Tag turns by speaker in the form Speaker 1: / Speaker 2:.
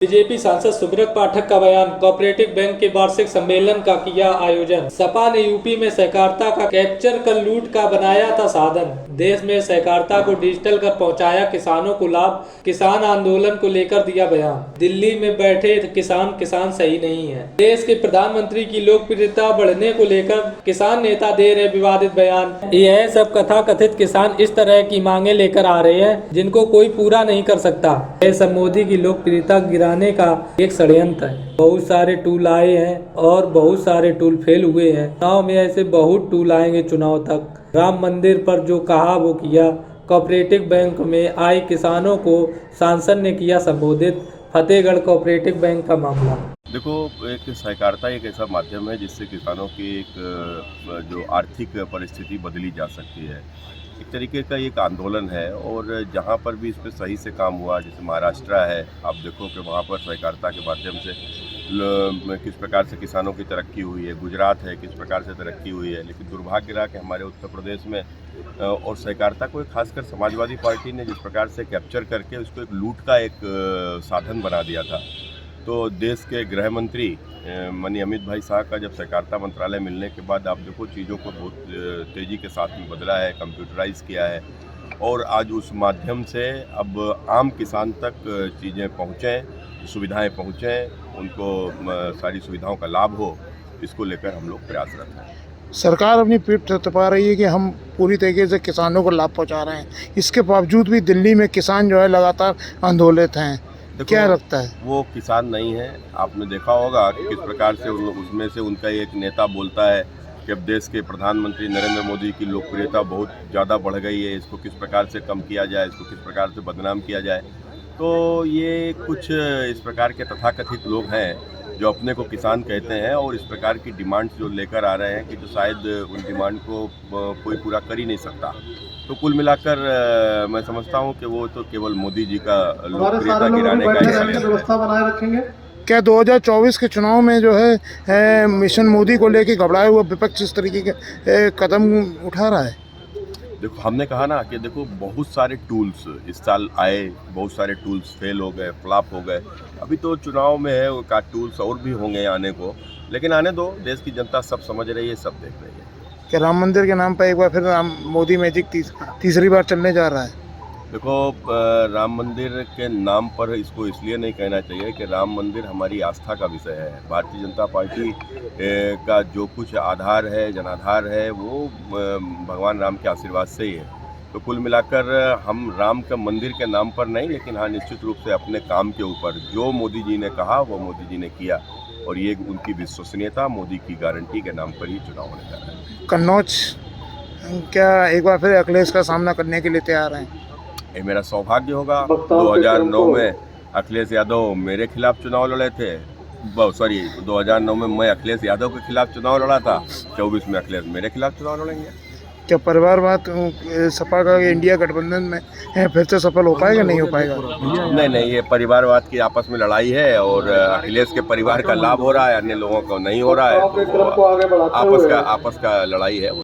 Speaker 1: BJP सांसद सुब्रत पाठक का बयान। कोऑपरेटिव बैंक के वार्षिक सम्मेलन का किया आयोजन। सपा ने यूपी में सहकारिता का कैप्चर कर लूट का बनाया था साधन। देश में सहकारिता को डिजिटल कर पहुंचाया किसानों को लाभ। किसान आंदोलन को लेकर दिया बयान। दिल्ली में बैठे किसान सही नहीं है। देश के प्रधानमंत्री की लोकप्रियता बढ़ने को लेकर किसान नेता दे रहे विवादित बयान। यह सब कथा कथित किसान इस तरह की मांगे लेकर आ रहे हैं जिनको कोई पूरा नहीं कर सकता। यह सब मोदी की लोकप्रियता गिराने का एक षड्यंत्र है। बहुत सारे टूल आए हैं और बहुत सारे टूल फेल हुए हैं। चुनाव में ऐसे बहुत टूल आएंगे। चुनाव तक राम मंदिर पर जो कहा वो किया। कोऑपरेटिव बैंक में आए किसानों को सांसद ने किया संबोधित। फतेहगढ़ कोऑपरेटिव बैंक का मामला।
Speaker 2: देखो, एक सहकारिता एक ऐसा माध्यम है जिससे किसानों की एक जो आर्थिक परिस्थिति बदली जा सकती है। एक तरीके का एक आंदोलन है और जहाँ पर भी इस पर सही से काम हुआ, जैसे महाराष्ट्र है, आप देखो कि वहाँ पर सहकारिता के माध्यम से किस प्रकार से किसानों की तरक्की हुई है। गुजरात है, किस प्रकार से तरक्की हुई है। लेकिन दुर्भाग्य रहा कि हमारे उत्तर प्रदेश में और सहकारिता को खासकर समाजवादी पार्टी ने जिस प्रकार से कैप्चर करके उसको एक लूट का एक साधन बना दिया था। तो देश के गृह मंत्री माननीय अमित भाई शाह का जब सहकारिता मंत्रालय मिलने के बाद आप देखो चीज़ों को बहुत तेज़ी के साथ में बदला है, कंप्यूटराइज किया है और आज उस माध्यम से अब आम किसान तक चीज़ें पहुँचें, सुविधाएं पहुँचें, उनको सारी सुविधाओं का लाभ हो, इसको लेकर हम लोग प्रयासरत हैं।
Speaker 3: सरकार अपनी पीठ थपथपा रही है कि हम पूरी तरीके से किसानों को लाभ पहुंचा रहे हैं। इसके बावजूद भी दिल्ली में किसान जो है लगातार आंदोलित हैं। क्या लगता है? वो
Speaker 2: किसान नहीं है। आपने देखा होगा कि किस प्रकार से उसमें से उनका एक नेता बोलता है कि अब देश के प्रधानमंत्री नरेंद्र मोदी की लोकप्रियता बहुत ज़्यादा बढ़ गई है, इसको किस प्रकार से कम किया जाए, इसको किस प्रकार से बदनाम किया जाए। तो ये कुछ इस प्रकार के तथाकथित लोग हैं जो अपने को किसान कहते हैं और इस प्रकार की डिमांड्स जो लेकर आ रहे हैं कि जो शायद उन डिमांड को कोई पूरा कर ही नहीं सकता। तो कुल मिलाकर मैं समझता हूं कि वो तो केवल मोदी जी का लोकप्रियता गिराने का
Speaker 3: व्यवस्था बनाए रखेंगे। क्या 2024 के चुनाव में जो है मिशन मोदी को लेकर घबराए हुआ विपक्ष इस तरीके के कदम उठा रहा है?
Speaker 2: देखो, हमने कहा ना कि देखो बहुत सारे टूल्स इस साल आए, बहुत सारे टूल्स फेल हो गए, फ्लॉप हो गए। अभी तो चुनाव में है वो का टूल्स और भी होंगे आने को, लेकिन आने दो। देश की जनता सब समझ रही है, सब देख रही है।
Speaker 3: क्या राम मंदिर के नाम पर एक बार फिर मोदी मैजिक तीसरी बार चलने जा रहा है?
Speaker 2: देखो, राम मंदिर के नाम पर इसको इसलिए नहीं कहना चाहिए कि राम मंदिर हमारी आस्था का विषय है। भारतीय जनता पार्टी का जो कुछ आधार है, जनाधार है, वो भगवान राम के आशीर्वाद से ही है। तो कुल मिलाकर हम राम के मंदिर के नाम पर नहीं, लेकिन हाँ निश्चित रूप से अपने काम के ऊपर जो मोदी जी ने कहा वो मोदी जी ने किया और ये उनकी विश्वसनीयता, मोदी की गारंटी के नाम पर ही चुनाव होने जा रहा है।
Speaker 3: कन्नौज क्या एक बार फिर अखिलेश का सामना करने के लिए तैयार हैं?
Speaker 2: ये मेरा सौभाग्य होगा। 2009 में अखिलेश यादव मेरे खिलाफ चुनाव लड़े थे। 2009 में मैं अखिलेश यादव के खिलाफ चुनाव लड़ा था। 24 में अखिलेश मेरे खिलाफ चुनाव लड़ेंगे।
Speaker 3: क्या परिवारवाद सपा का इंडिया गठबंधन में है, फिर से सफल हो पाएगा, नहीं हो पाएगा?
Speaker 2: नहीं, ये परिवारवाद की आपस में लड़ाई है और अखिलेश के परिवार का लाभ हो रहा है, अन्य लोगों को नहीं हो रहा है। तो आपस का लड़ाई है।